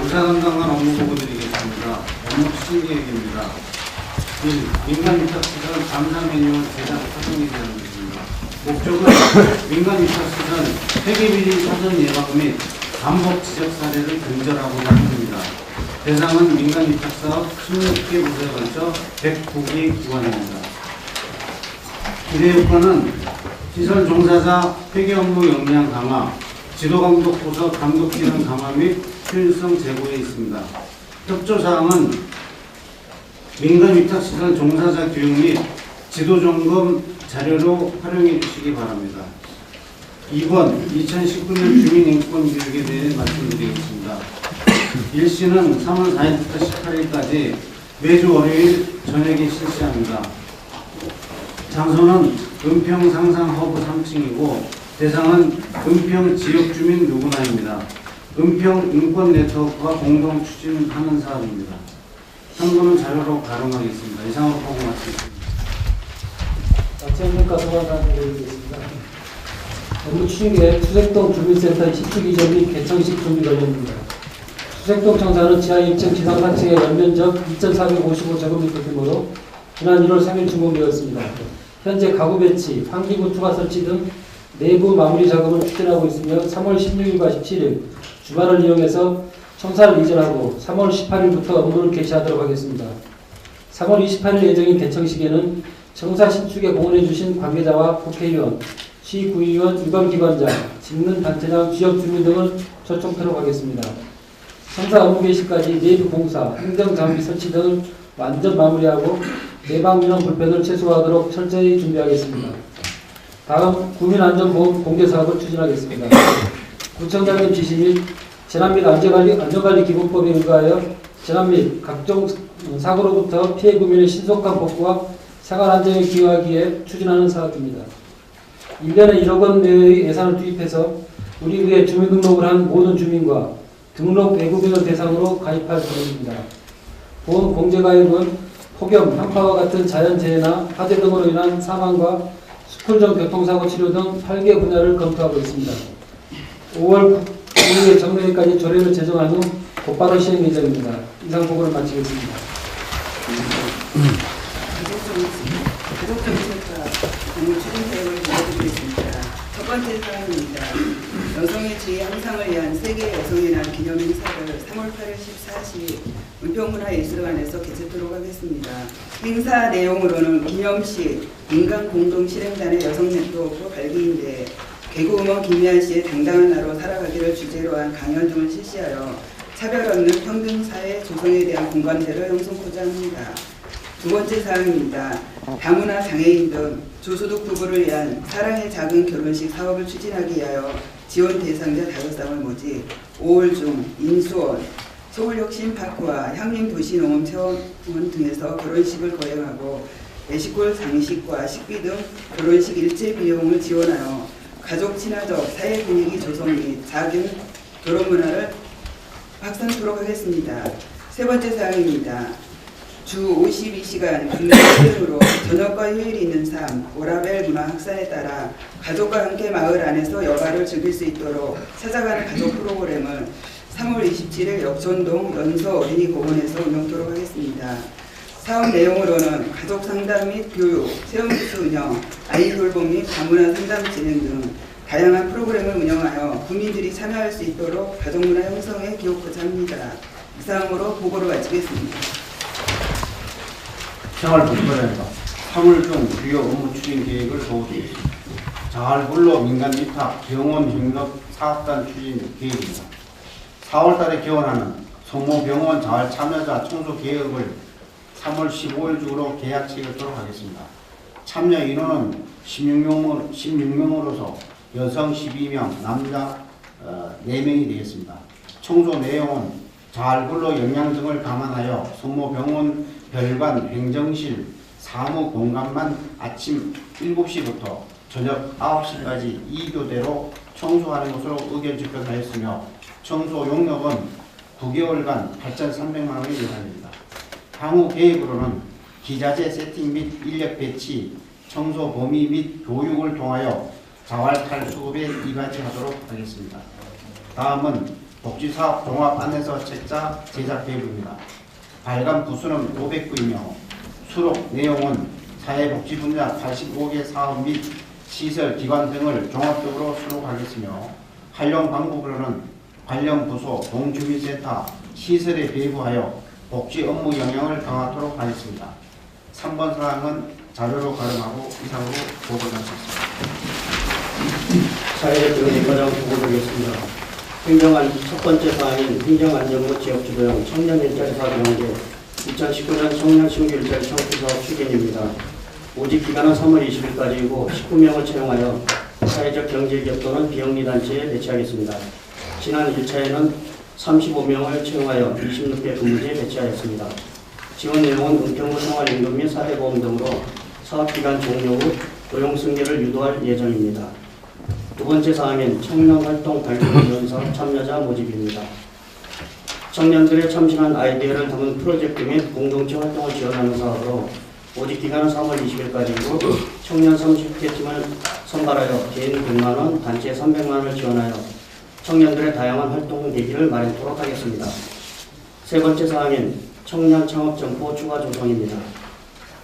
조사 담당관 업무 보고 드리겠습니다. 업무 추진 계획입니다. 1. 민간 위탁시설 감사 매뉴얼 제작 사정에 대한 것입니다. 목적은 민간 위탁시설 폐기비리 사전 예방 및 반복 지적 사례를 근절하고자 합니다. 대상은 민간 위탁사업 16개 부서에 걸쳐 109개 기관입니다. 기대 효과는 시설 종사자 폐기 업무 역량 강화, 지도감독 부서 감독 기능 강화 및 효율성 제고에 있습니다. 협조사항은 민간 위탁시설 종사자 교육 및 지도점검 자료로 활용해 주시기 바랍니다. 2번 2019년 주민인권교육에 대해 말씀드리겠습니다. 일시는 3월 4일부터 18일까지 매주 월요일 저녁에 실시합니다. 장소는 은평 상상 허브 3층이고 대상은 은평 지역 주민 누구나입니다. 은평 인권 네트워크가 공동 추진하는 사업입니다. 참고는 자료로 가름하겠습니다. 이상으로 보고 마치겠습니다. 박재현과 소관사한테 드리겠습니다. 업무 추진계획 수색동 주민센터 10주 이전 및 개청식 준비 관련입니다. 수색동 청사는 지하 1층 지상 4층의 연면적 2,455제곱미터 규모로 지난 1월 3일 준공되었습니다. 현재 가구 배치, 환기구 추가 설치 등 내부 마무리 작업을 추진하고 있으며 3월 16일과 17일 주말을 이용해서 청사를 이전하고 3월 18일부터 업무를 개시하도록 하겠습니다. 3월 28일 예정인 개청식에는 청사 신축에 공헌해 주신 관계자와 국회의원, 시구의원, 유관기관장, 직능단체장, 지역주민 등을 초청토록 하겠습니다. 청사 업무 개시까지 내부 공사, 행정장비 설치 등을 완전 마무리하고 내방민원 불편을 최소화하도록 철저히 준비하겠습니다. 다음 국민안전보험 공개사업을 추진하겠습니다. 구청장님 지시 및 재난 및 안전관리 기본법에 의거하여 재난 및 각종 사고로부터 피해 구민의 신속한 복구와 생활안전에 기여하기 위해 추진하는 사업입니다. 1년에 1억 원 내외의 예산을 투입해서 우리 구에 주민등록을 한 모든 주민과 등록 외국인을 대상으로 가입할 계획입니다. 보험 공제가입은 폭염, 한파와 같은 자연재해나 화재 등으로 인한 사망과 스쿨전 교통사고 치료 등 8개 분야를 검토하고 있습니다. 5월 9일 정례회까지 조례를 제정한 후 곧바로 시행 예정입니다. 이상 보고를 마치겠습니다. 가족정책과 업무 추진 계획을 보여드리겠습니다. 첫 번째 사항입니다. 여성의 지위 향상을 위한 세계 여성의 날 기념 행사를 3월 8일 14시 은평문화예술관에서 개최토록 하겠습니다. 행사 내용으로는 기념식, 민간 공동 실행단의 여성 네트워크 발기인대, 개그우먼 김미아 씨의 당당한 나로 살아가기를 주제로 한 강연 등을 실시하여 차별 없는 평등사회 조성에 대한 공감대를 형성하고자 합니다. 두 번째 사항입니다. 다문화 장애인 등 저소득 부부를 위한 사랑의 작은 결혼식 사업을 추진하기 위하여 지원 대상자 5쌍을 모집 5월 중 인수원, 서울혁신파크와 향림도시농업체험원 등에서 결혼식을 거행하고 예식홀 장식과 식비 등 결혼식 일체 비용을 지원하여 가족 친화적 사회 분위기 조성 및 작은 결혼 문화를 확산토록 하겠습니다. 세 번째 사항입니다. 주 52시간 근무제로 저녁과 휴일이 있는 삶, 오라벨 문화 확산에 따라 가족과 함께 마을 안에서 여가를 즐길 수 있도록 찾아가는 가족 프로그램을 3월 27일 역전동 연서 어린이공원에서 운영토록 하겠습니다. 사업 내용으로는 가족 상담 및 교육, 체험부스 운영, 아이 돌봄 및 다문화 상담 진행 등 다양한 프로그램을 운영하여 국민들이 참여할 수 있도록 가족문화 형성에 기여하고자 합니다. 이상으로 보고를 마치겠습니다. 생활복지부에서 3월 중 주요 업무 추진 계획을 보고드리겠습니다. 자활불로 민간 위탁 병원 협력 사업단 추진 계획입니다. 4월달에 개원하는 성모병원 자활 참여자 청소 계획을 3월 15일 중으로 계약 체결토록 하겠습니다. 참여 인원은 16명으로서 여성 12명, 남자 4명이 되겠습니다. 청소 내용은 자활불로 영양 등을 감안하여 성모병원 별관 행정실 사무 공간만 아침 7시부터 저녁 9시까지 2교대로 청소하는 것으로 의견 집행하였으며 청소 용역은 9개월간 8,300만 원이 예상됩니다. 향후 계획으로는 기자재 세팅 및 인력 배치, 청소 범위 및 교육을 통하여 자활탈 수급에 이바지하도록 하겠습니다. 다음은 복지사업 종합 안내서 책자 제작 배부입니다. 발간 부수는 509이며 수록 내용은 사회복지 분야 85개 사업 및 시설, 기관 등을 종합적으로 수록하겠으며 활용 방법으로는 관련 부서, 동주민센터, 시설에 배부하여 복지 업무 영향을 강화하도록 하겠습니다. 3번 사항은 자료로 가름하고 이상으로 보고드리겠습니다. 사회적 정책 과정 보고드리겠습니다. 첫 번째 사항인 행정안전부 지역주도형 청년 일자리 사업 연계 2019년 청년 신규 일자리 창출 사업 추진입니다. 모집 기간은 3월 20일까지이고 19명을 채용하여 사회적 경제기업 또는 비영리단체에 배치하겠습니다. 지난 1차에는 35명을 채용하여 26개 근무지에 배치하였습니다. 지원 내용은 은평구 생활임금 및 사회보험 등으로 사업기간 종료 후 고용 승계를 유도할 예정입니다. 두 번째 사항인 청년활동 발전 지원 사업 참여자 모집입니다. 청년들의 참신한 아이디어를 담은 프로젝트 및 공동체 활동을 지원하는 사업으로 모집 기간은 3월 20일까지이고 청년 30개 팀을 선발하여 개인 100만원, 단체 300만원을 지원하여 청년들의 다양한 활동 계기를 마련토록 하겠습니다. 세 번째 사항인 청년 창업 점포 추가 조성입니다.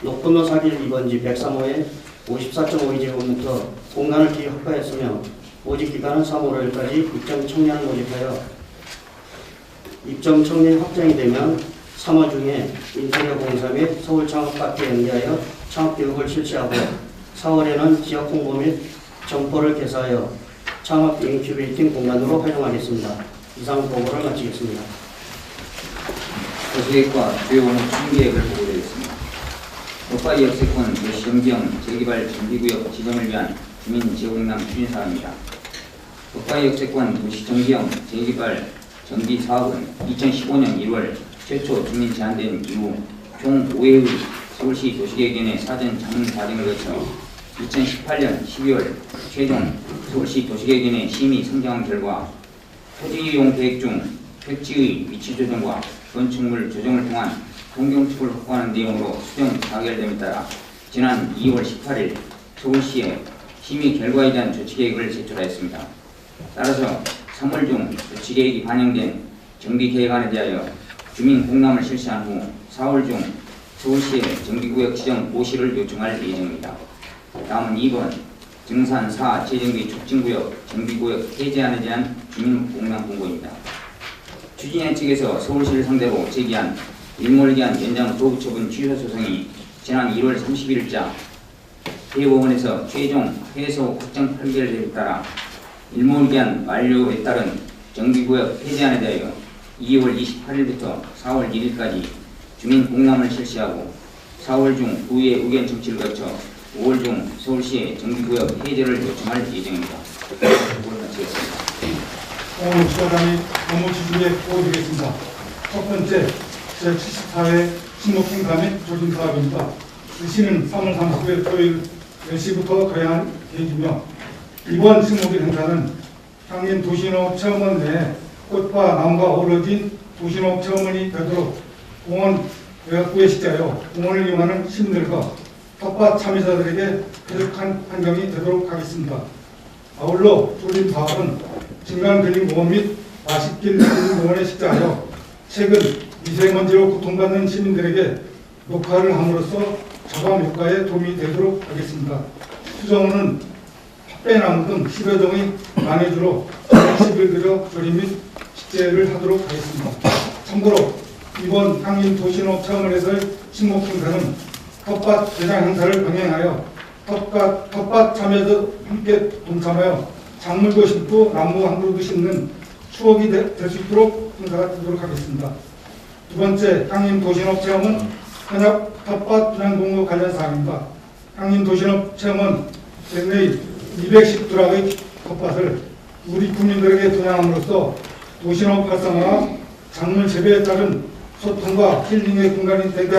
녹분로 사길 2번지 103호에 54.52제곱미터 공간을 기획 확보했으며 모집 기간은 3월 5일까지 입점 청년을 모집하여 입점 청년이 확정이 되면 3월 중에 인테리어 공사 및 서울 창업학교에 연계하여 창업교육을 실시하고 4월에는 지역 홍보 및 점포를 개설하여 창업 인큐베이팅 공간으로 활용하겠습니다. 이상 보고를 마치겠습니다. 도시계획과 주요 원목 추진계획을 보고드리겠습니다. 녹바 역세권 도시정비형 재개발 정비구역 지정을 위한 주민 지역응당 추진사업입니다. 녹바 역세권 도시정비형 재개발 정비사업은 2015년 1월 최초 주민 제한된 이후 총 5회의 서울시 도시계획위원회 사전 자문 과정을 거쳐 2018년 12월 최종 서울시 도시계획위원회 심의 선정한 결과 토지이용 계획 중 택지의 위치 조정과 건축물 조정을 통한 동경축을 확보하는 내용으로 수정 가결됨에 따라 지난 2월 18일 서울시에 심의 결과에 대한 조치계획을 제출하였습니다. 따라서 3월 중 조치계획이 반영된 정비계획안에 대하여 주민 공람을 실시한 후 4월 중 서울시에 정비구역 지정 고시를 요청할 예정입니다. 다음은 2번 증산 4 재정비 촉진구역 정비구역 해제안에 대한 주민 공람 공고입니다. 추진위원 측에서 서울시를 상대로 제기한 일몰기한 연장 도구처분 취소 소송이 지난 1월 30일자 대법원에서 최종 해소 확정 판결에 따라 일몰기한 만료에 따른 정비구역 해제안에 대하여 2월 28일부터 4월 1일까지 주민 공람을 실시하고 4월 중 후의 의견 청취를 거쳐 5월 중 서울시에 정비구역 해제를 요청할 예정입니다. 보고를 마치겠습니다. 오늘 수사장이 업무 추진에 보고드리겠습니다. 첫 번째, 제74회 식목행사 및 조진사업입니다. 시는 3월 30일 토요일 10시부터 거행한 계획이며 이번 식목일 행사는 향림 도시농업 체험원 내에 꽃과 나무가 어우러진 도시농업 체험원이 되도록 공원 외곽구에 식재하여 공원을 이용하는 시민들과 텃밭 참여자들에게 쾌적한 환경이 되도록 하겠습니다. 아울러 조림 사업은 진강근린공원 및 마식길 근린공원에 식재하여 최근 미세먼지로 고통받는 시민들에게 녹화를 함으로써 저감 효과에 도움이 되도록 하겠습니다. 수정호는 팥배나무 등 10여 종의 만해주로 10일 들여 조림 및 식재를 하도록 하겠습니다. 참고로 이번 향림 도시농업 체험원에서의 식목행사는 텃밭 대장 행사를 병행하여 텃밭 참여자 함께 동참하여 작물도 심고 나무 한 그루도 심는 추억이 될 수 있도록 행사가 되도록 하겠습니다. 두 번째, 향림 도시농업 체험은 현역 텃밭 분양공모 관련 사항입니다. 향림 도시농업 체험은 내 210두락의 텃밭을 우리 국민들에게 분양함으로써 도시농업 활성화와 작물 재배에 따른 소통과 힐링의 공간이 되게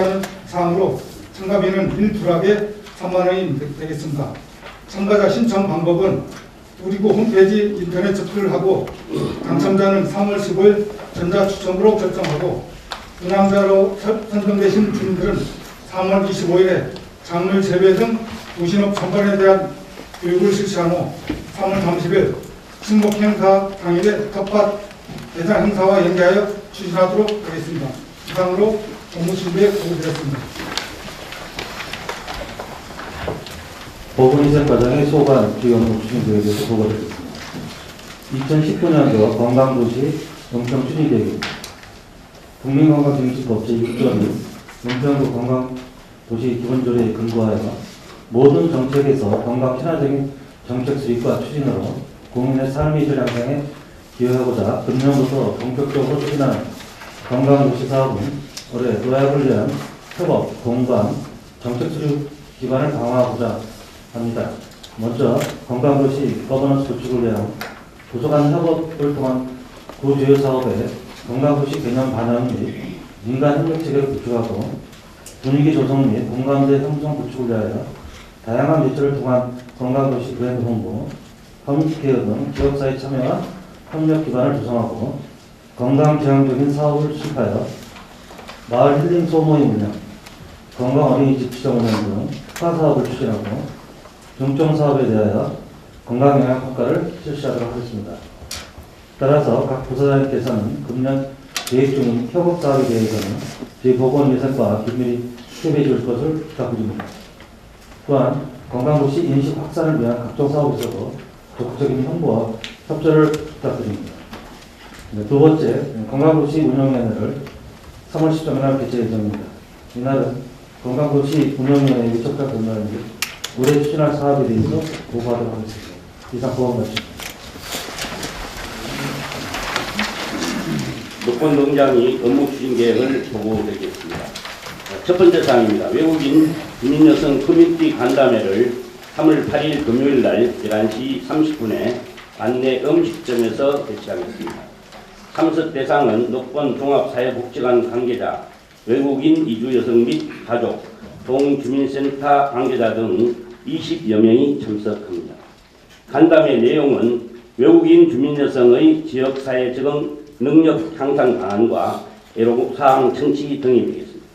사항으로 참가비는 1두락에 3만 원이 되겠습니다. 참가자 신청 방법은 우리고 홈페이지 인터넷 접수를 하고 당첨자는 3월 15일 전자추첨으로 결정하고 분양자로 선정되신 주민들은 3월 25일에 작물 재배 등 도시농업 전반에 대한 교육을 실시한 후 3월 30일 식목행사 당일에 텃밭 대상 행사와 연계하여 추진하도록 하겠습니다. 이상으로 업무실무에 보고드렸습니다. 보건위생 과장의 소관 주요 업무 추진 계획에 대해서 보고드리겠습니다. 2019년도 건강도시 영평 추진 계획입니다. 국민건강정책법 제6조는 영평구 건강도시 기본조례에 근거하여 모든 정책에서 건강 친화적인 정책 수립과 추진으로 국민의 삶의 질 향상에 기여하고자 금년부터 본격적으로 추진하는 건강도시 사업은 올해 노약을 위한 협업, 공감, 정책 수립 기반을 강화하고자 합니다. 먼저 건강도시 거버넌스 구축을 위한 부서 간 협업을 통한 구주요 사업에 건강도시 개념 반영 및 민간 협력 체계를 구축하고 분위기 조성 및 공감대 형성 구축을 위하여 다양한 매체를 통한 건강도시 브랜드 홍보, 커뮤니티 케어 등 지역사회 참여와 협력 기반을 조성하고 건강지향적인 사업을 수립하여 마을 힐링 소모임 운영, 건강 어린이집 지정 운영 등 특화 사업을 추진하고 중점 사업에 대하여 건강 영향 평가를 실시하도록 하겠습니다. 따라서 각 부서장님께서는 금년 계획 중인 협업 사업에 대해서는 저희 보건위생과 긴밀히 협의해 줄 것을 부탁드립니다. 또한 건강도시 인식 확산을 위한 각종 사업에서도 적극적인 홍보와 협조를 부탁드립니다. 두 번째, 건강도시 운영위원회를 3월 13일 개최 예정입니다. 이날은 건강도시 운영위원회 위촉과 건너는 및 올해 추진할 사업에 대해서 보고하도록 하겠습니다. 이상 보고 마칩니다. 노건농장이 업무 추진 계획을 보고드리겠습니다. 첫 번째 사항입니다. 외국인 주민여성 커뮤니티 간담회를 3월 8일 금요일 날 11시 30분에 안내 음식점에서 개최하겠습니다. 참석 대상은 노건 종합사회복지관 관계자, 외국인 이주 여성 및 가족, 동주민센터 관계자 등 20여 명이 참석합니다. 간담회 내용은 외국인 주민여성의 지역사회 적응 능력 향상 방안과 애로사항 청취 등이 되겠습니다.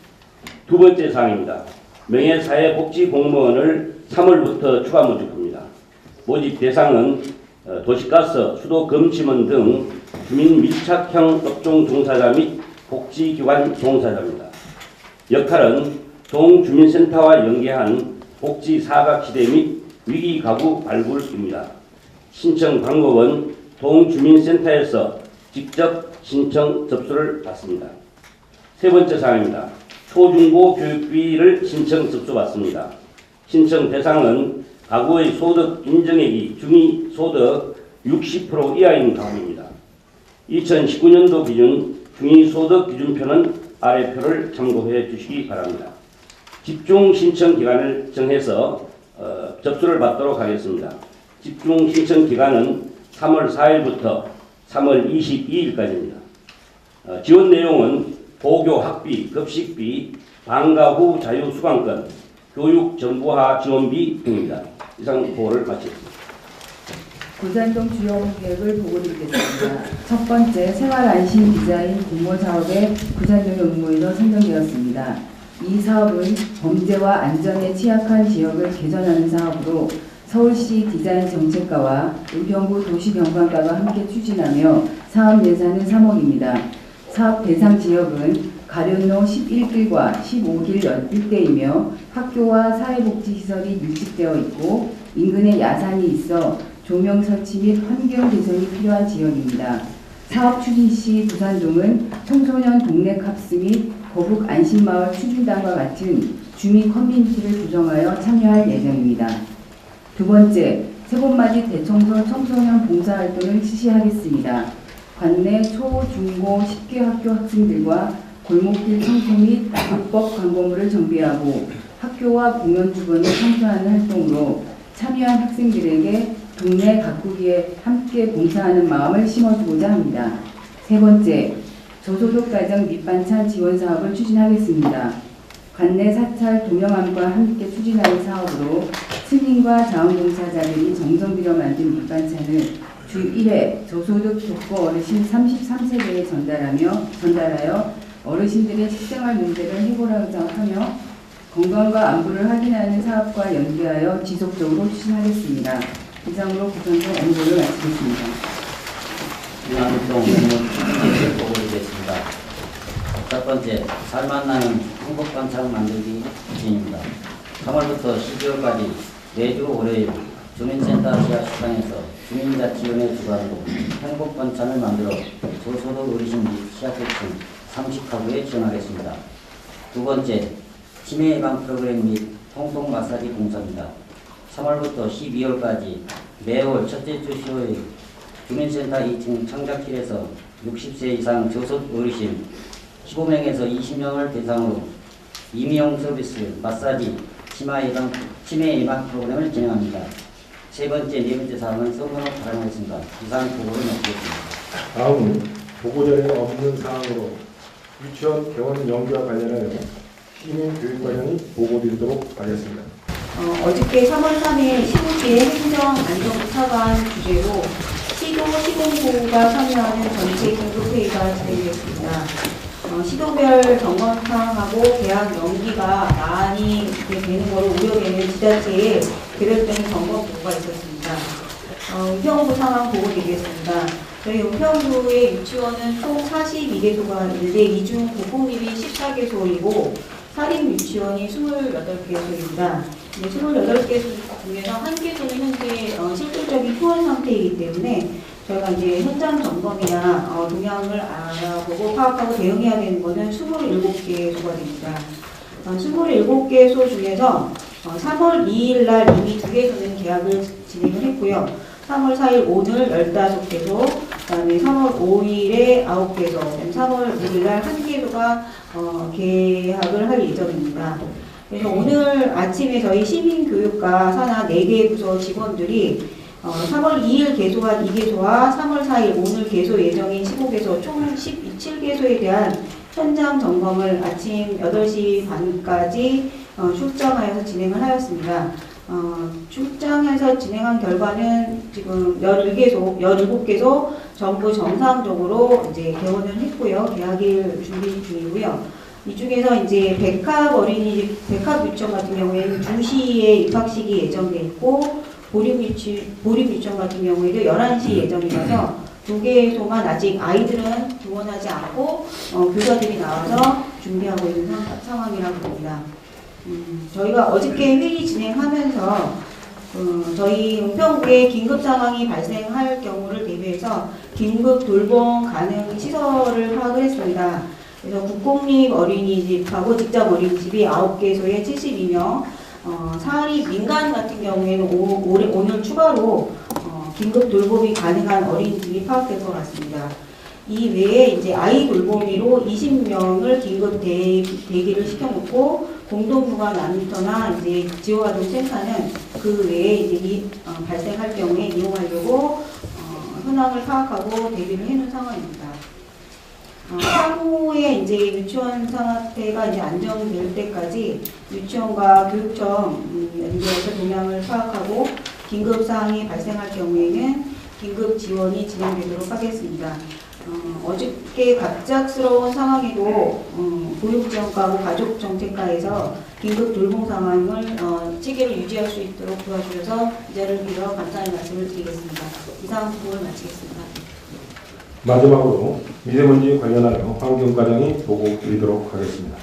두 번째 사항입니다. 명예사회복지공무원을 3월부터 추가 모집합니다. 모집 대상은 도시가스, 수도검침원 등 주민밀착형 업종 종사자 및 복지기관 종사자입니다. 역할은 동주민센터와 연계한 복지사각지대 및 위기가구 발굴입니다. 신청 방법은 동주민센터에서 직접 신청 접수를 받습니다. 세 번째 사항입니다. 초중고 교육비를 신청 접수받습니다. 신청 대상은 가구의 소득 인정액이 중위소득 60% 이하인 가구입니다. 2019년도 기준 중위소득 기준표는 아래 표를 참고해 주시기 바랍니다. 집중 신청 기간을 정해서 접수를 받도록 하겠습니다. 집중 신청 기간은 3월 4일부터 3월 22일까지입니다. 지원 내용은 보교 학비, 급식비, 방과 후 자유수강권, 교육정보화 지원비 등입니다. 이상 보고를 마치겠습니다. 부산동 주요 업무 계획을 보고드리겠습니다. 첫 번째, 생활안심 디자인 공모 사업에 부산동의 업무에서 선정되었습니다. 이 사업은 범죄와 안전에 취약한 지역을 개선하는 사업으로 서울시 디자인 정책과와 은평구 도시경관과가 함께 추진하며 사업 예산은 3억입니다. 사업 대상 지역은 가련로 11길과 15길 일대이며 학교와 사회복지시설이 밀집되어 있고 인근에 야산이 있어 조명 설치 및 환경 개선이 필요한 지역입니다. 사업 추진 시 부산동은 청소년 동네 캅스 및 거북 안심마을 추진단과 같은 주민 커뮤니티를 구성하여 참여할 예정입니다. 두 번째, 세번맞이 대청소 청소년 봉사활동을 실시하겠습니다. 관내 초, 중고, 10개 학교 학생들과 골목길 청소 및 불법 광고물을 정비하고 학교와 공연 주변을 청소하는 활동으로 참여한 학생들에게 동네 가꾸기에 함께 봉사하는 마음을 심어주고자 합니다. 세 번째, 저소득 가정 밑반찬 지원 사업을 추진하겠습니다. 관내 사찰 동영암과 함께 추진하는 사업으로 스님과 자원봉사자들이 정성 들여 만든 밑반찬을 주 1회 저소득 독거 어르신 33세대에 전달하여 어르신들의 식생활 문제를 해결하고자 하며 건강과 안부를 확인하는 사업과 연계하여 지속적으로 추진하겠습니다. 이상으로 부산동 업무를 마치겠습니다. 진화운동 업무 추진계획을 보고드리겠습니다. 첫 번째, 살맛나는 행복반찬 만들기 추진입니다. 3월부터 12월까지 매주 월요일 주민센터 지하 식당에서 주민자치위원회 주관으로 행복반찬을 만들어 저소득 어르신 및 취약계층 30가구에 지원하겠습니다. 두 번째, 치매 예방 프로그램 및 통통 마사지 봉사입니다. 3월부터 12월까지 매월 첫째 주 수요일 주민센터 2층 창작실에서 60세 이상 저소득 어르신 15명에서 20명을 대상으로 임용 서비스, 마사지, 치매 예방 프로그램을 진행합니다. 세 번째, 네 번째 사항은 선거로 발언하겠습니다. 이상 보고를 마치겠습니다. 다음은 보고자료에 없는 사항으로 유치원 개원 연기와 관련하여 시민교육관련이 보고드리도록 하겠습니다. 어저께 3월 3일 시도지의 행정안전차관 주재로 시도 시공부가 참여하는 전체 긴급회의가 진행됐습니다. 시도별 점검 사항하고 계약 연기가 많이 되는 것으로 우려되는 지자체에 개별적인 점검 보고가 있었습니다. 은평구 상황 보고드리겠습니다. 저희 은평구의 유치원은 총 42개소가 있는데 이 중 국공립이 14개소이고 사립 유치원이 28개소입니다. 28개소 중에서 한 개소는 현재 실질적인 휴원 상태이기 때문에 저희가 이제 현장 점검이나 동향을 알아보고 파악하고 대응해야 되는 것은 27개소가 됩니다. 27개소 중에서 3월 2일 날 이미 2개소는 계약을 진행을 했고요. 3월 4일 오늘 15개소, 그다음에 3월 5일에 9개소, 3월 6일 날 1개소가 계약을 할 예정입니다. 그래서 오늘 아침에 저희 시민교육과 산하 4개 부서 직원들이 3월 2일 개소한 2개소와 3월 4일 오늘 개소 예정인 15개소 총 17개소에 대한 현장 점검을 아침 8시 반까지 출장하여서 진행을 하였습니다. 출장해서 진행한 결과는 지금 17개소 전부 정상적으로 이제 개원을 했고요. 계약일 준비 중이고요. 이 중에서 이제 백합 어린이집, 백합 유치원 같은 경우에는 2시에 입학식이 예정돼 있고 보림 유치원 같은 경우에도 11시 예정이라서 2개소만 아직 아이들은 등원하지 않고 교사들이 나와서 준비하고 있는 상황이라고 봅니다. 저희가 어저께 회의 진행하면서 저희 은평구에 긴급 상황이 발생할 경우를 대비해서 긴급 돌봄 가능 시설을 파악을 했습니다. 그래서 국공립 어린이집하고 직장 어린이집이 9개소에 72명, 사립 민간 같은 경우에는 오늘 추가로 긴급 돌봄이 가능한 어린이집이 파악될 것 같습니다. 이 외에 이제 아이 돌보미로 20명을 긴급 대기를 시켜놓고 공동휴가 난터나 이제 지원아동센터는 그 외에 이제 발생할 경우에 이용하려고 현황을 파악하고 대비를 해놓은 상황입니다. 향후에 이제 유치원 상태가 이제 안정될 때까지 유치원과 교육청 연계해서 동향을 파악하고 긴급 사항이 발생할 경우에는 긴급 지원이 진행되도록 하겠습니다. 어저께 갑작스러운 상황에도 보육지원과하고 가족정책과에서 긴급 돌봄 상황을 체계를 유지할 수 있도록 도와주셔서 이 자리를 빌어 감사의 말씀을 드리겠습니다. 이상 부분을 마치겠습니다. 마지막으로 미세먼지 관련하여 환경과장이 보고 드리도록 하겠습니다.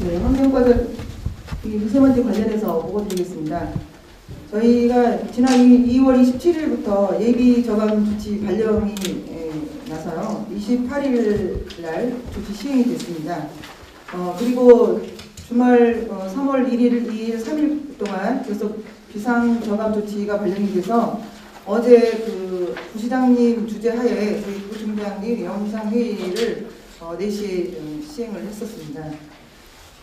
네, 환경과장 미세먼지 관련해서 보고 드리겠습니다. 저희가 지난 2월 27일부터 예비 저감 조치 발령이 나서요. 28일 날 조치 시행이 됐습니다. 그리고 주말 3월 1일, 2일, 3일 동안 계속 비상 저감 조치가 발령이 돼서 어제 그 부시장님 주재하에 저희 부총장님 영상회의를 4시에 시행을 했었습니다.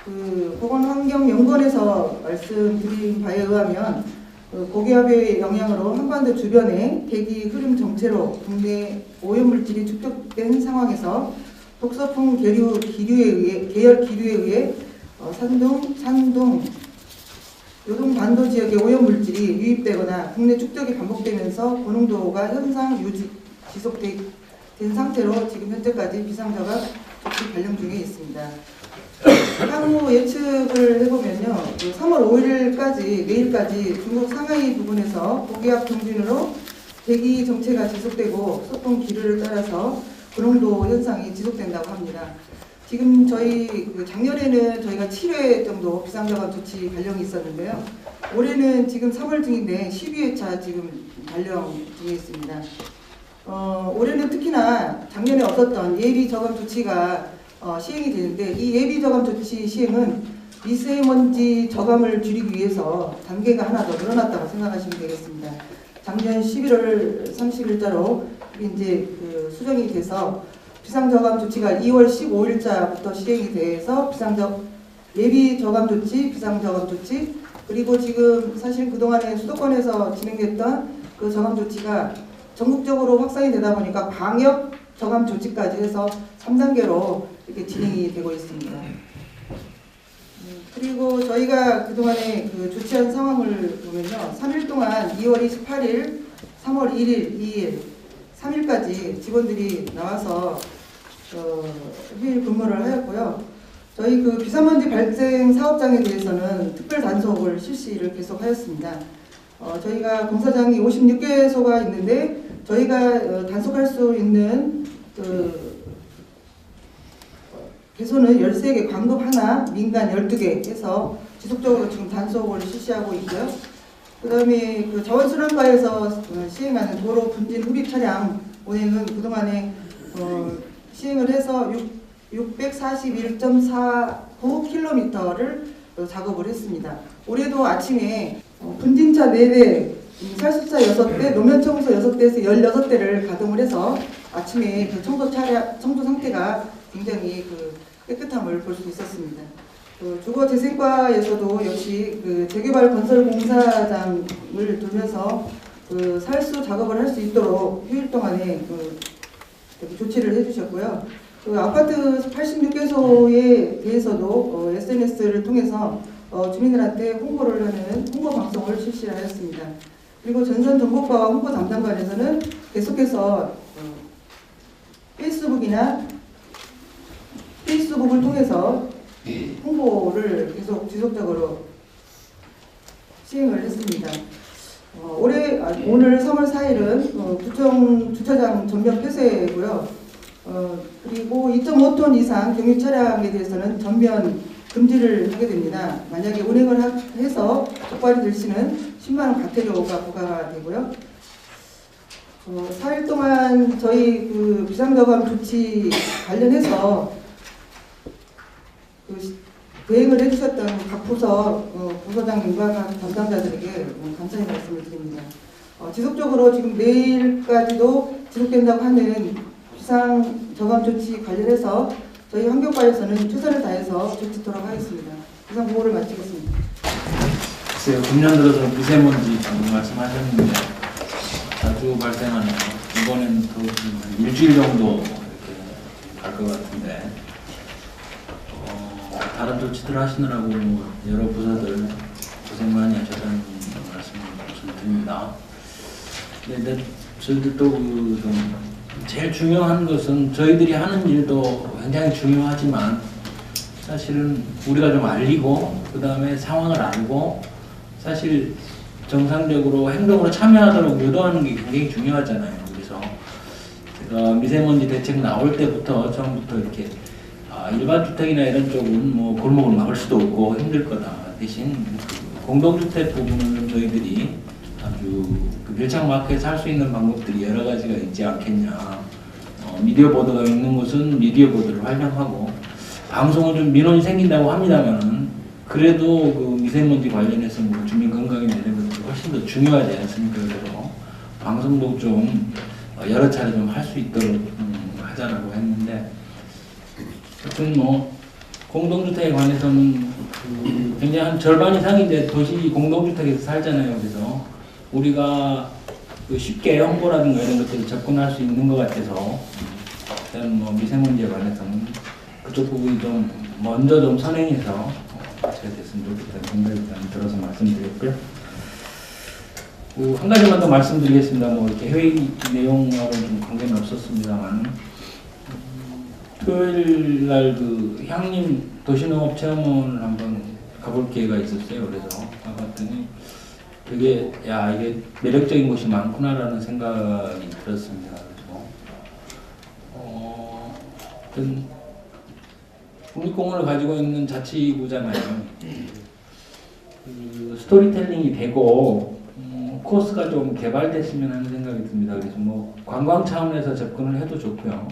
그 보건환경연구원에서 말씀드린 바에 의하면 고기압의 영향으로 한반도 주변에 대기 흐름 정체로 국내 오염물질이 축적된 상황에서 독서풍 계열 기류에 의해 산둥, 요동반도 지역의 오염물질이 유입되거나 국내 축적이 반복되면서 고농도가 현상 지속된 상태로 지금 현재까지 비상저감 조치 발령 중에 있습니다. 향후 예측을 해보면요, 3월 5일까지 내일까지 중국 상하이 부근에서 고기압 경준으로 대기 정체가 지속되고 소통 기류를 따라서 고농도 현상이 지속된다고 합니다. 지금 저희 작년에는 저희가 7회 정도 비상저감 조치 발령이 있었는데요. 올해는 지금 3월 중인데 12회차 지금 발령 중에 있습니다. 올해는 특히나 작년에 없었던 예비 저감 조치가 시행이 되는데, 이 예비 저감 조치 시행은 미세먼지 저감을 줄이기 위해서 단계가 하나 더 늘어났다고 생각하시면 되겠습니다. 작년 11월 30일자로 이제 수정이 돼서 비상저감 조치가 2월 15일자부터 시행이 돼서 예비 저감 조치, 비상저감 조치, 그리고 지금 사실 그동안에 수도권에서 진행됐던 그 저감 조치가 전국적으로 확산이 되다 보니까 방역 저감 조치까지 해서 3단계로 이렇게 진행이 되고 있습니다. 그리고 저희가 그동안에 조치한 상황을 보면요. 3일 동안 2월 28일, 3월 1일, 2일, 3일까지 직원들이 나와서 휴일 근무를 하였고요. 저희 비산먼지 발생 사업장에 대해서는 특별 단속을 실시를 계속 하였습니다. 저희가 공사장이 56개소가 있는데 저희가 단속할 수 있는 개소는 13개, 광급 하나, 민간 12개 해서 지속적으로 지금 단속을 실시하고 있고요. 그 다음에 자원순환과에서 시행하는 도로 분진 흡입 차량 운행은 그동안에 시행을 해서 641.49km를 작업을 했습니다. 올해도 아침에 분진차 4대, 살수차 6대, 노면청소 6대에서 16대를 가동을 해서 아침에 청소 상태가 굉장히 깨끗함을 볼 수 있었습니다. 주거재생과에서도 역시 재개발 건설 공사장을 돌면서 살수 작업을 할 수 있도록 휴일 동안에 조치를 해주셨고요. 아파트 86개소에 대해서도 SNS를 통해서 주민들한테 홍보를 하는 홍보 방송을 실시하였습니다. 그리고 전산정보과와 홍보 담당관에서는 계속해서 페이스북을 통해서 홍보를 계속 지속적으로 시행을 했습니다. 오늘 3월 4일은 구청 주차장 전면 폐쇄고요. 그리고 2.5톤 이상 경유 차량에 대해서는 전면 금지를 하게 됩니다. 만약에 운행을 해서 적발이 될 시는 10만 원 과태료가 부과가 되고요. 4일 동안 저희 비상저감 조치 관련해서 대응을 해주셨던 각 부서장님과 각 담당자들에게 감사의 말씀을 드립니다. 지속적으로 지금 내일까지도 지속된다고 하는 비상저감 조치 관련해서 저희 환경과에서는 최선을 다해서 조치토록 하겠습니다. 이상 보고를 마치겠습니다. 글쎄요, 금년 들어서 미세먼지 방금 말씀하셨는데 자주 발생하는, 이번엔 또 일주일 정도 이렇게 갈 것 같은데, 다른 조치들 하시느라고 여러 부서들 고생 많이 하셨다는 말씀을 드립니다. 근데 저희들도 좀 제일 중요한 것은 저희들이 하는 일도 굉장히 중요하지만 사실은 우리가 좀 알리고 그 다음에 상황을 알고 사실 정상적으로 행동으로 참여하도록 유도하는 게 굉장히 중요하잖아요. 그래서 제가 미세먼지 대책 나올 때부터 처음부터 이렇게 일반 주택이나 이런 쪽은 뭐 골목을 막을 수도 없고 힘들 거다. 대신 공동주택 부분은 저희들이 아주 밀착마크에서 할 수 있는 방법들이 여러 가지가 있지 않겠냐. 미디어 보도가 있는 곳은 미디어 보도를 활용하고 방송은 좀 민원이 생긴다고 합니다만은 그래도 미세먼지 관련해서 뭐 주민 건강이나 이런 것들이 훨씬 더 중요하지 않습니까? 그래서 방송도 좀 여러 차례 좀 할 수 있도록 하자라고 했는데, 하여튼 뭐 공동주택에 관해서는 굉장히 한 절반 이상이 이제 도시 공동주택에서 살잖아요. 그래서 우리가 쉽게 홍보라든가 이런 것들을 접근할 수 있는 것 같아서 일단 뭐 미세먼지에 관해서는 그쪽 부분이 좀 먼저 좀 선행해서 잘 됐으면 좋겠다는 생각이 들어서 말씀드렸고요. 한 가지만 더 말씀드리겠습니다. 뭐 이렇게 회의 내용하고는 좀 관계는 없었습니다만, 토요일 날 향림 도시농업 체험원을 한번 가볼 기회가 있었어요. 그래서 가봤더니 되게 이게 매력적인 곳이 많구나라는 생각이 들었습니다. 그래서 국립공원을 가지고 있는 자치구잖아요. 그 스토리텔링이 되고 코스가 좀 개발됐으면 하는 생각이 듭니다. 그래서 뭐 관광 차원에서 접근을 해도 좋고요.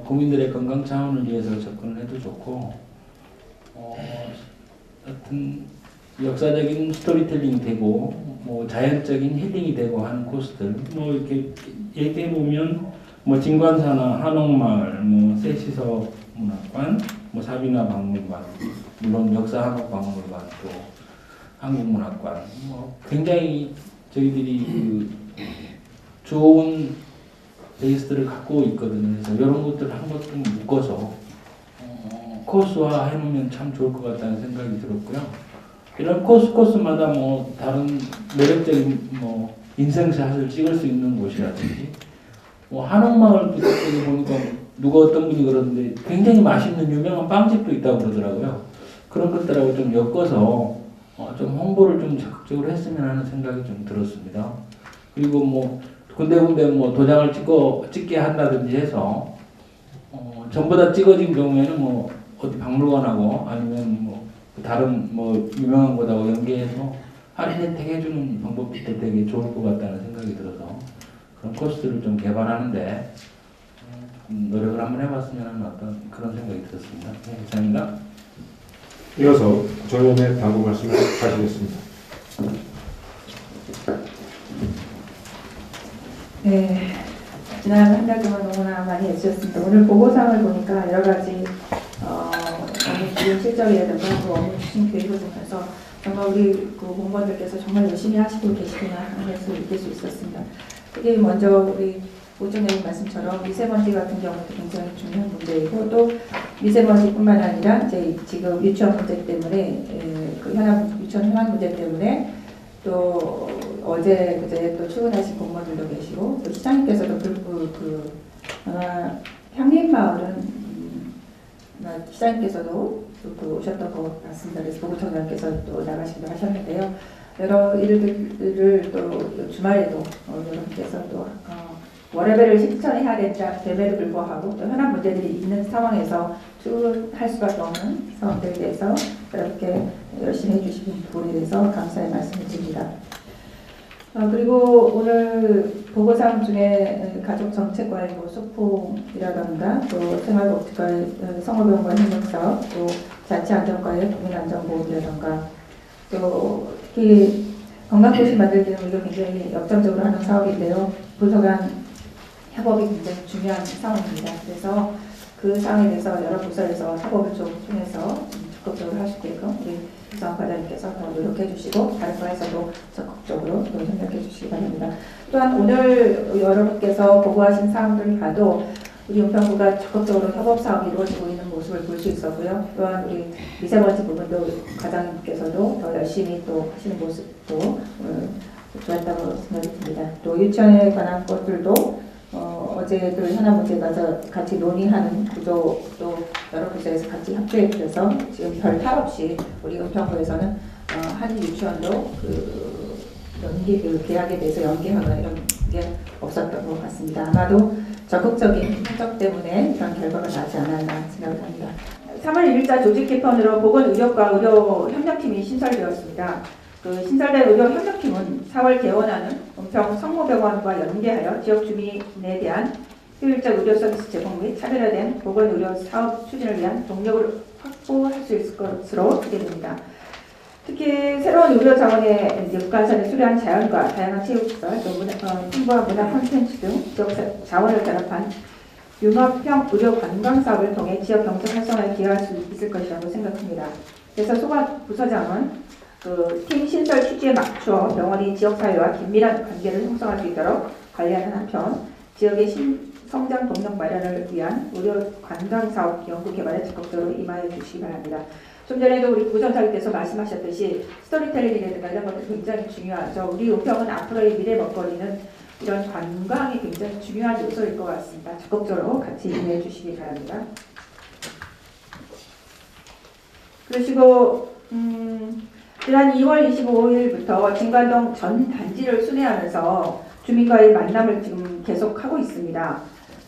국민들의 건강 차원을 위해서 접근을 해도 좋고, 하여튼 역사적인 스토리텔링이 되고, 뭐 자연적인 힐링이 되고 하는 코스들, 뭐 이렇게 얘기해 보면 뭐 진관사나 한옥마을, 뭐 세시서 문학관, 뭐 사비나 박물관, 물론 역사한옥박물관, 또 한국문학관, 뭐 굉장히 저희들이 그 좋은 베이스들을 갖고 있거든요. 그래서 이런 것들을 한 번 좀 묶어서 코스화 해놓으면 참 좋을 것 같다는 생각이 들었고요. 이런 코스마다 뭐 다른 매력적인 뭐 인생샷을 찍을 수 있는 곳이라든지, 뭐 한옥마을 쪽에 보니까 누가 어떤 분이 그러는데 굉장히 맛있는 유명한 빵집도 있다고 그러더라고요. 그런 것들하고 좀 엮어서 좀 홍보를 좀 적극적으로 했으면 하는 생각이 좀 들었습니다. 그리고 뭐 군데군데 뭐 도장을 찍게 한다든지 해서 전부 다 찍어진 경우에는 뭐 어디 박물관하고 아니면 뭐 다른 뭐 유명한 곳하고 연계해서 할인 혜택 해주는 방법도 되게 좋을 것 같다는 생각이 들어서 그런 코스들을 좀 개발하는데 노력을 한번 해봤으면 하는 어떤 그런 생각이 들었습니다. 네, 감사합니다. 이어서 정연의 당부 말씀을 하시겠습니다. 네, 지난 한 달 동안 너무나 많이 애쓰셨습니다. 오늘 보고상을 보니까 여러 가지 업무 기획 실적이라든가 또 업무 추진 계획을 보면서 정말 우리 그 공무원들께서 정말 열심히 하시고 계시구나 하는 것을 느낄 수 있었습니다. 특히 먼저 우리 오전에 말씀처럼 미세먼지 같은 경우도 굉장히 중요한 문제이고, 또 미세먼지뿐만 아니라 이제 지금 유치원 문제 때문에 그 유치원 현황 문제 때문에 또 어제 그제 또 출근하신 공무원들도 계시고, 또 시장님께서도 아마 향림마을은 시장님께서도 또 오셨던 것 같습니다. 그래서 보구청장께서 또 나가시기도 하셨는데요. 여러 일들을 또 주말에도 여러분께서 또 월요일을 실천해야 됨에도 불구하고 또 현안 문제들이 있는 상황에서 출근할 수밖에 없는 상황들에 대해서 이렇게 열심히 해주신 부분에 대해서 감사의 말씀을 드립니다. 그리고 오늘 보고사항 중에 가족정책과의 뭐 소풍이라던가 또 생활복지과의 성호병원 협력사업, 또 자치안전과의 국민안전보험이라던가, 또 특히 건강도시 만들기는 우리가 굉장히 역점적으로 하는 사업인데요. 부서 간 협업이 굉장히 중요한 상황입니다. 그래서 그 상황에 대해서 여러 부서에서 협업을 좀 통해서 적극적으로 할 수 있게끔 우리 부장 과장님께서 더 노력해 주시고 다른 과에서도 적극적으로 또 협력해 주시기 바랍니다. 또한 오늘 여러분께서 보고하신 사항들을 봐도 우리 은평구가 적극적으로 협업 사업이 이루어지고 있는 모습을 볼 수 있었고요. 또한 우리 미세먼지 부분도 과장님께서도 더 열심히 또 하시는 모습도 좋았다고 생각이 듭니다. 또 유치원에 관한 것들도 어제들 현안 문제 가서 같이 논의하는 구조도 여러 부서에서 같이 협조해 주셔서 지금 별 탈 없이 우리 은평구에서는 한 유치원도 계약에 대해서 연기하거나 이런 게 없었던 것 같습니다. 아마도 적극적인 행적 때문에 이런 결과가 나지 않았나 생각을 합니다. 3월 1일자 조직 개편으로 보건의료과 의료협력팀이 신설되었습니다. 그 신설된 의료협력팀은 4월 개원하는 은평 성모병원과 연계하여 지역 주민에 대한 효율적 의료 서비스 제공 및 차별화된 보건의료 사업 추진을 위한 동력을 확보할 수 있을 것으로 기대됩니다. 특히 새로운 의료 자원의 육가선에 수려한 자연과 다양한 체육시설, 또 풍부한 문화 콘텐츠 등 지역 자원을 결합한 융합형 의료 관광 사업을 통해 지역 경제 활성화에 기여할 수 있을 것이라고 생각합니다. 그래서 소관 부서장은 팀 신설 취지에 맞춰 병원이 지역사회와 긴밀한 관계를 형성할 수 있도록 관리하는 한편 지역의 성장 동력 마련을 위한 의료 관광 사업 연구 개발에 적극적으로 임하여 주시기 바랍니다. 좀 전에도 우리 부전장님께서 말씀하셨듯이 스토리텔링이라든가 이런 것들 굉장히 중요하죠. 우리 은평은 앞으로의 미래 먹거리는 이런 관광이 굉장히 중요한 요소일 것 같습니다. 적극적으로 같이 임해 주시기 바랍니다. 그러시고 지난 2월 25일부터 진관동 전 단지를 순회하면서 주민과의 만남을 지금 계속하고 있습니다.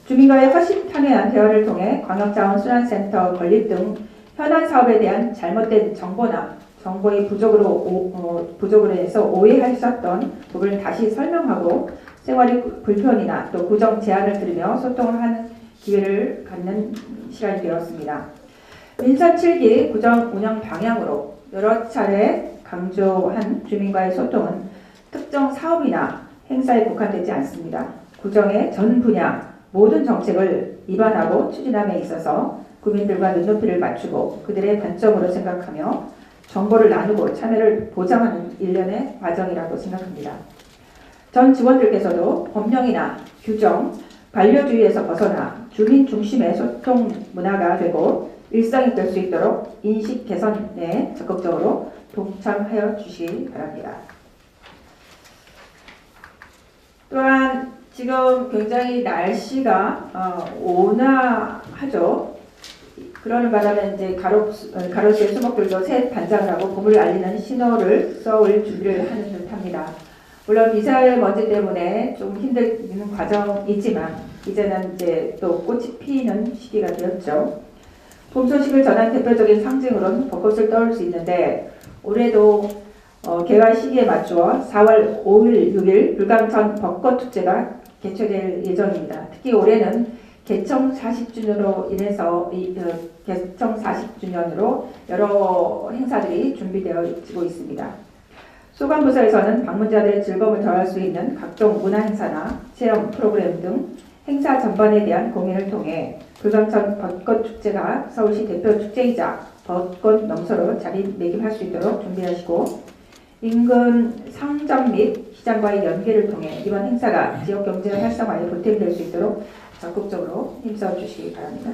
주민과의 허심탄회한 대화를 통해 광역자원순환센터 건립 등 현안 사업에 대한 잘못된 정보나 정보의 부족으로 해서 오해하셨던 부분을 다시 설명하고 생활의 불편이나 또 구정 제안을 들으며 소통을 하는 기회를 갖는 시간이 되었습니다. 민선 7기 구정 운영 방향으로 여러 차례 강조한 주민과의 소통은 특정 사업이나 행사에 국한되지 않습니다. 구정의 전 분야 모든 정책을 입안하고 추진함에 있어서 국민들과 눈높이를 맞추고 그들의 관점으로 생각하며 정보를 나누고 참여를 보장하는 일련의 과정이라고 생각합니다. 전 직원들께서도 법령이나 규정, 반려주의에서 벗어나 주민 중심의 소통 문화가 되고 일상이 될 수 있도록 인식 개선에 적극적으로 동참하여 주시기 바랍니다. 또한 지금 굉장히 날씨가 온화하죠. 그러는 바람에 이제 가로수의 수목들도 새 단장을 하고 봄을 알리는 신호를 써올 준비를 하는 듯합니다. 물론 미세먼지 때문에 좀 힘든 과정이지만 이제는 이제 또 꽃이 피는 시기가 되었죠. 봄 소식을 전한 대표적인 상징으로는 벚꽃을 떠올 수 있는데 올해도 개화 시기에 맞추어 4월 5일, 6일 불광천 벚꽃축제가 개최될 예정입니다. 특히 올해는 개청 40주년으로 인해서 개청 40주년으로 여러 행사들이 준비되어지고 있습니다. 소관부서에서는 방문자들의 즐거움을 더할 수 있는 각종 문화 행사나 체험 프로그램 등 행사 전반에 대한 공연을 통해 불광천 벚꽃축제가 서울시 대표 축제이자 벚꽃 명소로 자리매김할 수 있도록 준비하시고 인근 상점 및 시장과의 연계를 통해 이번 행사가 지역 경제 활성화에 보탬될 수 있도록 적극적으로 힘써 주시기 바랍니다.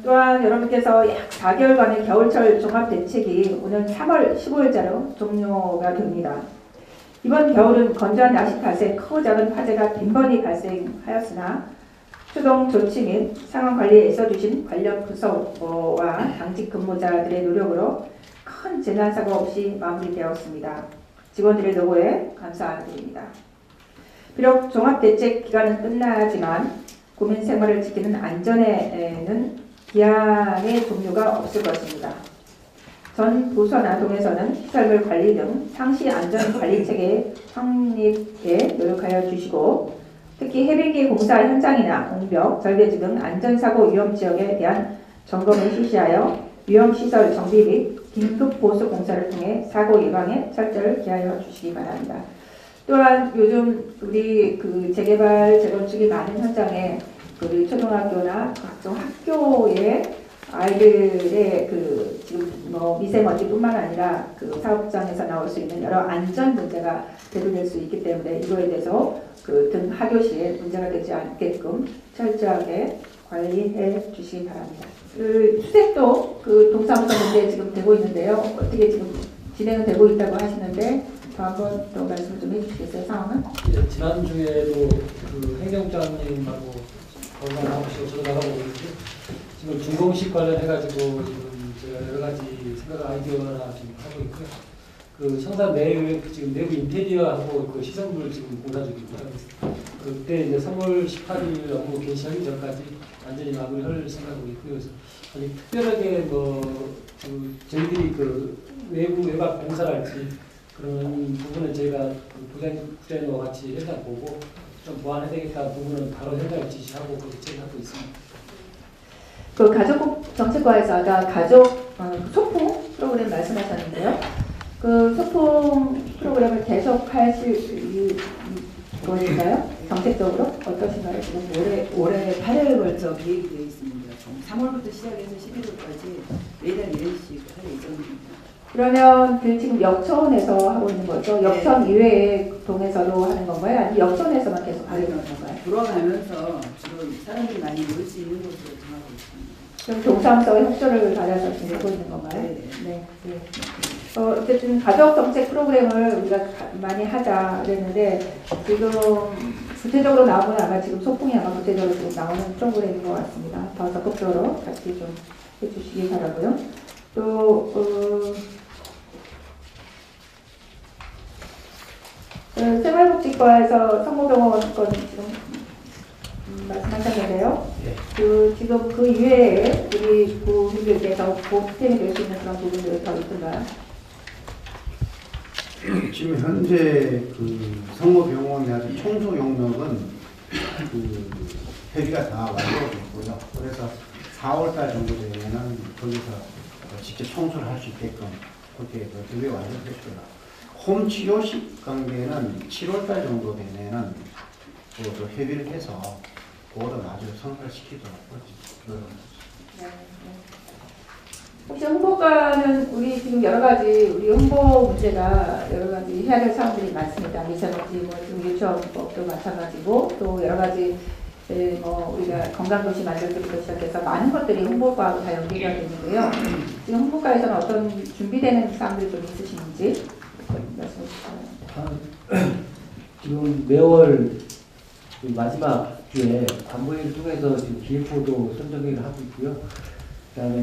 또한 여러분께서 약 4개월간의 겨울철 종합대책이 오늘 3월 15일자로 종료가 됩니다. 이번 겨울은 건조한 날씨 탓에 크고 작은 화재가 빈번히 발생하였으나 추동 조치 및 상황 관리에 애써주신 관련 부서와 당직 근무자들의 노력으로 큰 재난 사고 없이 마무리되었습니다. 직원들의 노고에 감사드립니다. 비록 종합대책 기간은 끝나지만 국민 생활을 지키는 안전에는 기한의 종류가 없을 것입니다. 전 부서나 동에서는 시설물 관리 등 상시 안전 관리 체계 확립에 노력하여 주시고 특히 해빙기 공사 현장이나 옹벽, 절개지 등 안전사고 위험 지역에 대한 점검을 실시하여 위험시설 정비 및 긴급 보수 공사를 통해 사고 예방에 철저를 기하여 주시기 바랍니다. 또한 요즘 우리 재개발, 재건축이 많은 현장에 우리 초등학교나 각종 학교에 아이들의 지금 미세먼지뿐만 아니라 사업장에서 나올 수 있는 여러 안전 문제가 대두될 수 있기 때문에 이거에 대해서 등 학교시에 문제가 되지 않게끔 철저하게 관리해 주시기 바랍니다. 수색도 동사무소 문제 지금 되고 있는데요. 어떻게 지금 진행은 되고 있다고 하시는데 한 번 더 말씀 좀 해주시겠어요? 상황은? 지난주에도 행정장님하고 건강하시고 저도 나가고 있는데 지금 준공식 관련해가지고 지금 제가 여러 가지 생각 아이디어나 지금 하고 있고요. 청산 내외 지금 내부 인테리어하고 시설물 지금 공사 중입니다. 그때 이제 3월 18일 업무 개시하기 전까지 완전히 마무리할 생각하고 있고요. 그래서 아직 특별하게 저희들이 외부 외박 공사랄지 그런 부분은 저희가 부장님과 같이 현장 보고 좀 보완해야 되겠다 부분은 바로 현장을 지시하고 그렇게 진행하고 있습니다. 가족 정책과에서 아까 가족 소풍 프로그램 말씀하셨는데요. 소풍 프로그램을 계속 하실 거인가요? 정책적으로 어떠신가요? 지금 올해 8월 걸쳐 계획이 되어 있습니다. 3월부터 시작해서 11월까지 매달 1회씩 할 예정입니다. 그러면 지금 역천에서 하고 있는 거죠? 역천 네. 이외의 동에서도 하는 건가요? 아니면 역천에서만 계속 하는 건가요? 돌아가면서 주로 사람들이 많이 모일 수 있는 곳으로 정하고 있습니다. 그럼 동사무소의 협조를 받아서 지금 하고 있는 건가요? 네. 어쨌든 가족 정책 프로그램을 우리가 많이 하자 그랬는데 지금 구체적으로 나오면 아마 지금 소풍이 아마 구체적으로 지금 나오는 프로그램인 것 같습니다. 더 적극적으로 같이 좀 해주시기 바라고요. 또 생활복지과에서 성모병원 건 지금 말씀하셨는데요. 지금 그 이외에 우리 국민들께서 보탬이 될 수 있는 그런 부분들이 더 있던가요? 지금 현재 그 성모병원에 아주 청소 용역은 그 협의가 다 완료됐고요. 그래서 4월달 정도 되면은 거기서 직접 청소를 할 수 있게끔 그렇게 협의 완료됐고요. 홈치료식 관계는 7월달 정도 되면은 또 협의를 해서 그거를 마저 성사를 시키도록 혹시 홍보과는 우리 지금 여러 가지 우리 홍보 문제가 여러 가지 해야 될 사항들이 많습니다. 미세먼지, 뭐 지금 유치원법도 마찬가지고 또 여러 가지 우리가 건강도시 만들 때부터 시작해서 많은 것들이 홍보과하고 다 연계가 되는데요. 지금 홍보과에서는 어떤 준비되는 사항들이 좀 있으신지 말씀해 주시죠. 지금 매월 마지막 주에 관보회를 통해서 지금 기획보도 선정회의를 하고 있고요. 그다음에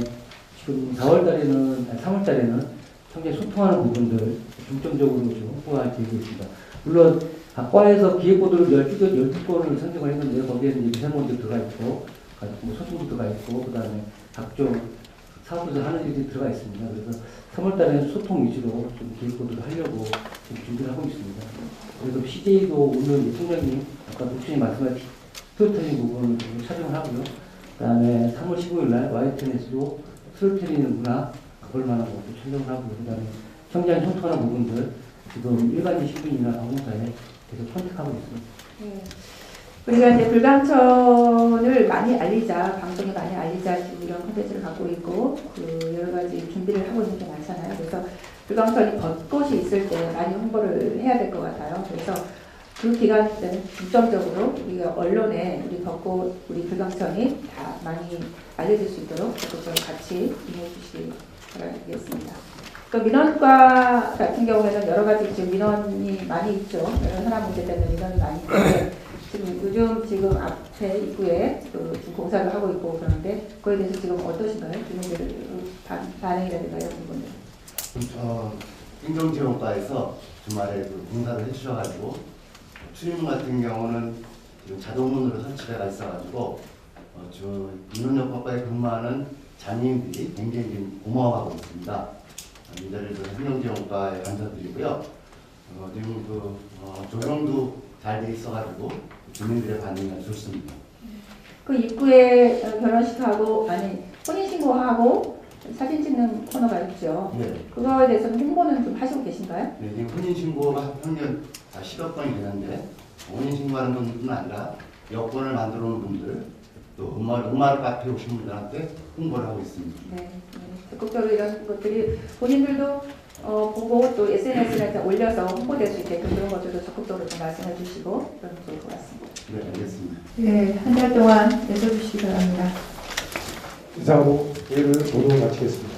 지금 4월달에는 3월달에는 굉장히 소통하는 부분들 중점적으로 좀 홍보할 계획이 있습니다. 물론 각 과에서 기획보도를 12건을 선정을 했는데 거기에는 미세먼지 들어가 있고 소통도 들어가 있고 그다음에 각종 사업에서 하는 일이 들어가 있습니다. 그래서 3월달에는 소통 위주로 좀 기획보도를 하려고 좀 준비를 하고 있습니다. 그래서 CJ도 오늘 총장님 아까 독신이 말씀하신 스토리텔링 부분을 좀 촬영을 하고요. 그다음에 3월 15일 날 YTN에서도 스토리텔링 문화 그걸 만한 것도 촬영을 하고요. 그다음에 현장 소통하는 부분들 지금 일반인 신문이나 방송사에 계속 컨택하고 있습니다. 네. 우리가 이제 불광천을 많이 알리자, 방송에 많이 알리자 지금 이런 콘텐츠를 갖고 있고 그 여러 가지 준비를 하고 있는 게 많잖아요. 그래서 불광천이 벚꽃이 있을 때 많이 홍보를 해야 될 것 같아요. 그래서 그 기간 때는 중점적으로 우리가 언론에 우리 벚꽃, 우리 불광천이 다 많이 알려질 수 있도록 적극적으로 같이 임해 주시기 바라겠습니다. 또 민원과 같은 경우에는 여러 가지 지금 민원이 많이 있죠. 여러 현안 문제 때문에 민원이 많이 있는데 지금 앞에 입구에 또 지금 공사를 하고 있고 그러는데 그거에 대해서 지금 어떠신가요? 주민들 반응이라든가 이런 부분들. 행정지원과에서 주말에 그 공사를 해주셔가지고 출입문 같은 경우는 지금 자동문으로 설치가 있어가지고 민원역과에 근무하는 장애인들이 굉장히 지금 고마워하고 있습니다. 이 자리를 행정지원과에 감사드리고요. 지금 조명도 잘 돼 있어가지고 주민들의 반응이 좋습니다. 그 입구에 결혼식하고 혼인신고하고 사진 찍는 코너가 있죠. 네. 그거에 대해서는 홍보는 좀 하시고 계신가요? 네, 지금 혼인신고가 평균 10여 건이 되는데 혼인신고하는 분뿐 아니라 여권을 만들어 놓은 분들 또 음악 카페 오신 분들한테 홍보를 하고 있습니다. 네, 적극적으로 이런 것들이 본인들도 보고 또 SNS에 올려서 홍보될 수 있게끔 그런 것들도 적극적으로 좀 말씀해 주시고 그러면 좋을 것 같습니다. 네, 알겠습니다. 네, 한 달 동안 내려주시기 바랍니다. 이상으로 회의를 모두 마치겠습니다.